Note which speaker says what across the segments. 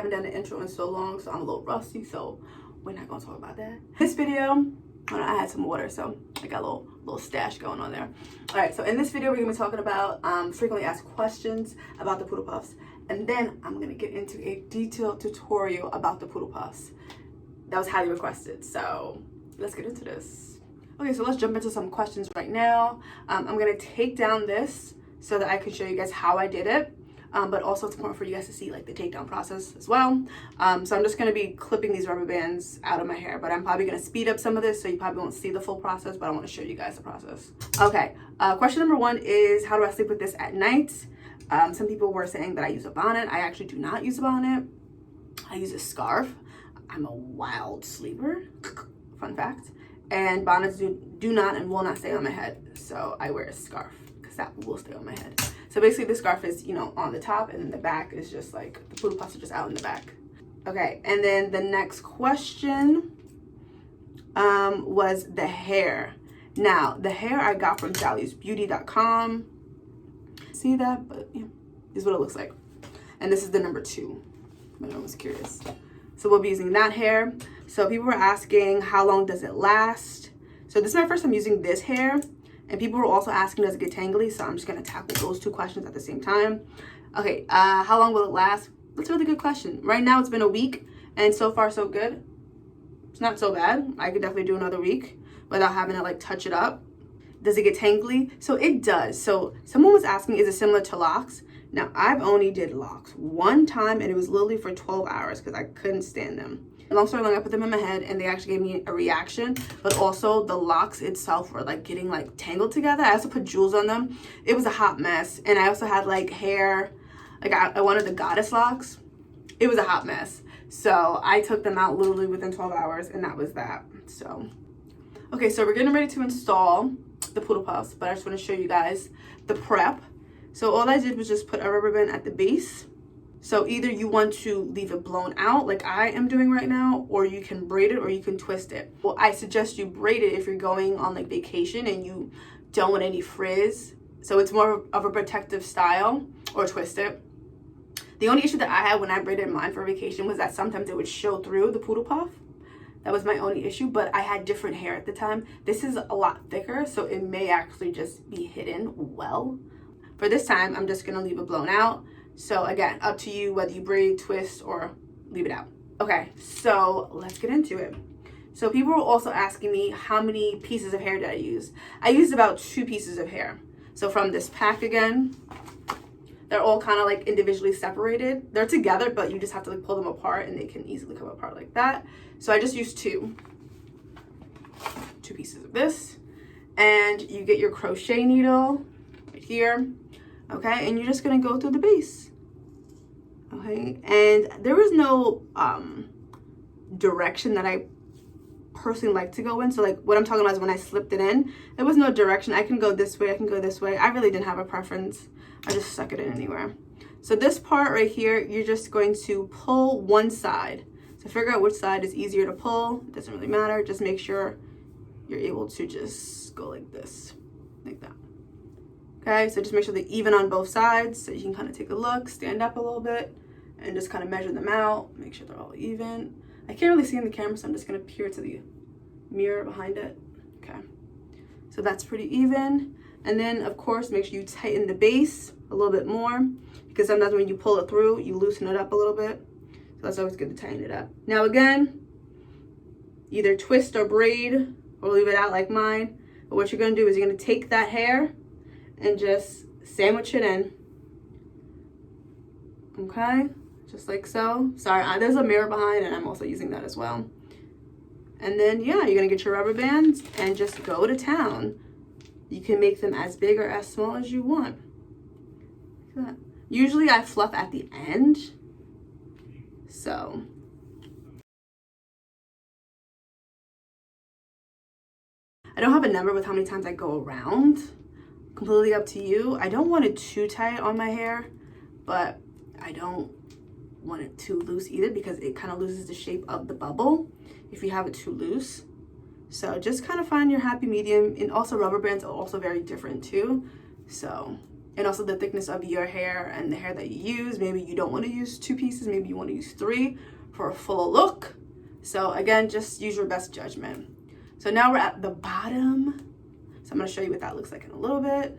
Speaker 1: haven't done an intro in so long, so I'm a little rusty, so we're not gonna talk about that. This video, I had some water, so I got a little stash going on there. All right, so in this video, we're gonna be talking about frequently asked questions about the Poodle Puffs. And then I'm gonna get into a detailed tutorial about the Poodle Puffs. That was highly requested, so let's get into this. Okay, so let's jump into some questions right now. I'm gonna take down this so that I can show you guys how I did it. But also it's important for you guys to see like the takedown process as well. So I'm just gonna be clipping these rubber bands out of my hair, but I'm probably gonna speed up some of this so you probably won't see the full process, but I wanna show you guys the process. Okay, question number one is, how do I sleep with this at night? Some people were saying that I use a bonnet. I actually do not use a bonnet. I use a scarf. I'm a wild sleeper, fun fact. And bonnets do not and will not stay on my head. So I wear a scarf because that will stay on my head. So basically the scarf is, you know, on the top, and then the back is just like, the Poodle Puffs are just out in the back. Okay, and then the next question was the hair. Now, the hair I got from sallysbeauty.com. See that? But yeah, this is what it looks like. And this is the number 2, if anyone was curious. So we'll be using that hair. So people were asking, how long does it last? So this is my first time using this hair. And people were also asking, does it get tangly? So I'm just gonna tackle those 2 questions at the same time. Okay, how long will it last? That's a really good question. Right now it's been a week, and so far so good. It's not so bad. I could definitely do another week without having to like touch it up. Does it get tangly? So it does. So someone was asking, is it similar to locks? Now, I've only did locks one time, and it was literally for 12 hours because I couldn't stand them. Long story long, I put them in my head, and they actually gave me a reaction, but also the locks itself were like getting like tangled together. I also put jewels on them. It was a hot mess. And I also had like hair, like I wanted the goddess locks. It was a hot mess. So I took them out literally within 12 hours, and that was that. So, okay, so we're getting ready to install the Poodle Puffs, but I just want to show you guys the prep. So all I did was just put a rubber band at the base. So either you want to leave it blown out like I am doing right now, or you can braid it or you can twist it. Well, I suggest you braid it if you're going on like vacation and you don't want any frizz. So it's more of a protective style, or twist it. The only issue that I had when I braided mine for vacation was that sometimes it would show through the Poodle Puff. That was my only issue, but I had different hair at the time. This is a lot thicker, so it may actually just be hidden well. For this time, I'm just gonna leave it blown out. So again, up to you whether you braid, twist, or leave it out. Okay, so let's get into it. So people were also asking me how many pieces of hair did I use. I used about 2 pieces of hair. So from this pack again, they're all kind of like individually separated. They're together, but you just have to like pull them apart, and they can easily come apart like that. So I just used 2 pieces of this. And you get your crochet needle right here. Okay, and you're just gonna go through the base. Okay, and there was no direction that I personally like to go in. So like what I'm talking about is when I slipped it in, there was no direction. I can go this way, I can go this way. I really didn't have a preference. I just stuck it in anywhere. So this part right here, you're just going to pull one side. So figure out which side is easier to pull. It doesn't really matter. Just make sure you're able to just go like this, like that. Okay, so just make sure they're even on both sides, so you can kind of take a look, stand up a little bit, and just kind of measure them out, make sure they're all even. I can't really see in the camera, so I'm just gonna peer to the mirror behind it. Okay, so that's pretty even. And then of course, make sure you tighten the base a little bit more, because sometimes when you pull it through, you loosen it up a little bit. So that's always good to tighten it up. Now again, either twist or braid, or leave it out like mine. But what you're gonna do is you're gonna take that hair and just sandwich it in. Okay, just like so. Sorry, there's a mirror behind, and I'm also using that as well. And then yeah, you're gonna get your rubber bands and just go to town. You can make them as big or as small as you want. Like that. Usually I fluff at the end, so I don't have a number with how many times I go around. Completely up to you. I don't want it too tight on my hair, but I don't want it too loose either, because it kind of loses the shape of the bubble if you have it too loose. So just kind of find your happy medium. And also rubber bands are also very different too. So and also the thickness of your hair and the hair that you use. Maybe you don't want to use 2 pieces, maybe you want to use 3 for a full look. So again, just use your best judgment. So now we're at the bottom. So I'm going to show you what that looks like in a little bit.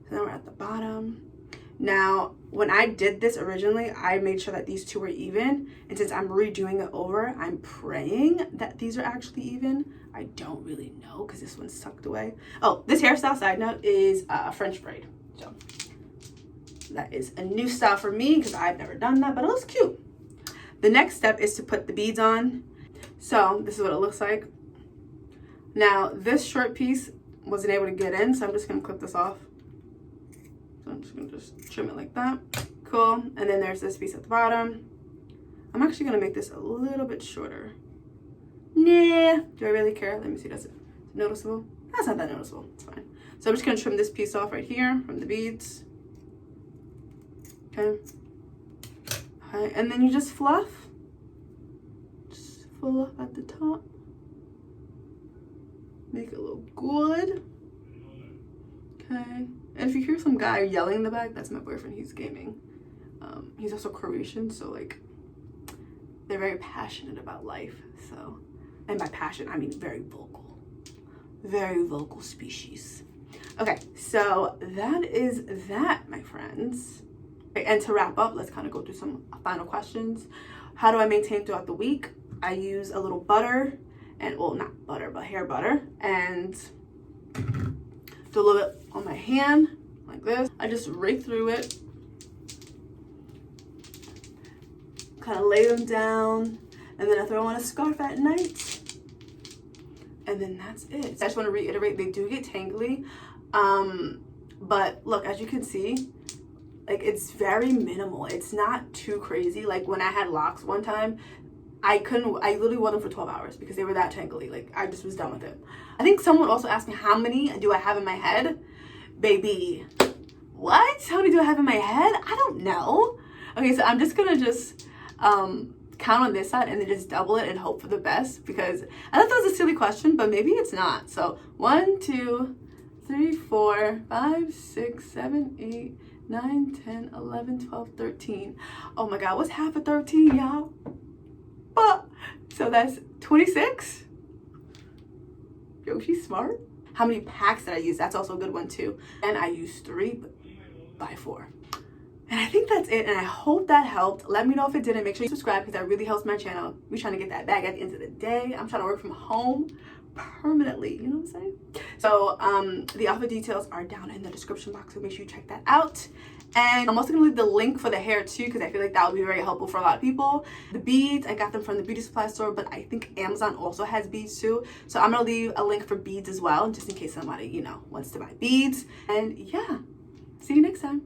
Speaker 1: So now we're at the bottom. Now, when I did this originally, I made sure that these two were even. And since I'm redoing it over, I'm praying that these are actually even. I don't really know because this one's tucked away. Oh, this hairstyle, side note, is a French braid. So that is a new style for me because I've never done that, but it looks cute. The next step is to put the beads on. So this is what it looks like. Now, this short piece wasn't able to get in, so I'm just going to clip this off. So I'm just going to just trim it like that. Cool. And then there's this piece at the bottom. I'm actually going to make this a little bit shorter. Nah. Do I really care? Let me see. Does it noticeable? That's not that noticeable. It's fine. So I'm just going to trim this piece off right here from the beads. Okay. Okay. And then you just fluff. Just fluff at the top. Make it look good. Okay. And if you hear some guy yelling in the back, that's my boyfriend. He's gaming. He's also Croatian, so like they're very passionate about life. So, and by passion, I mean very vocal species. Okay, so that is that, my friends. And to wrap up, let's kind of go through some final questions. How do I maintain throughout the week? I use a little butter, and well, not butter, but hair butter, and do a little bit on my hand like this. I just rake through it, kind of lay them down, and then I throw on a scarf at night, and then that's it. I just want to reiterate, they do get tangly, but look, as you can see, like it's very minimal. It's not too crazy. Like when I had locks one time, I literally wore them for 12 hours because they were that tangly. Like I just was done with it. I think someone also asked me how many do I have in my head. Baby, what? How many do I have in my head? I don't know. Okay, so I'm just gonna count on this side and then just double it and hope for the best, because I thought that was a silly question, but maybe it's not. So 1, 2, 3, 4, 5, 6, 7, 8, 9, 10, 11, 12, 13. Oh my God, what's half of 13, y'all? But so that's 26. Yo, she's smart. How many packs did I use? That's also a good one too. And I used 3 by 4. And I think that's it. And I hope that helped. Let me know if it didn't. Make sure you subscribe because that really helps my channel. We're trying to get that bag at the end of the day. I'm trying to work from home permanently. You know what I'm saying? So the outfit details are down in the description box. So make sure you check that out. And I'm also going to leave the link for the hair too, because I feel like that would be very helpful for a lot of people. The beads, I got them from the beauty supply store, but I think Amazon also has beads too. So I'm going to leave a link for beads as well, just in case somebody, you know, wants to buy beads. And yeah, see you next time.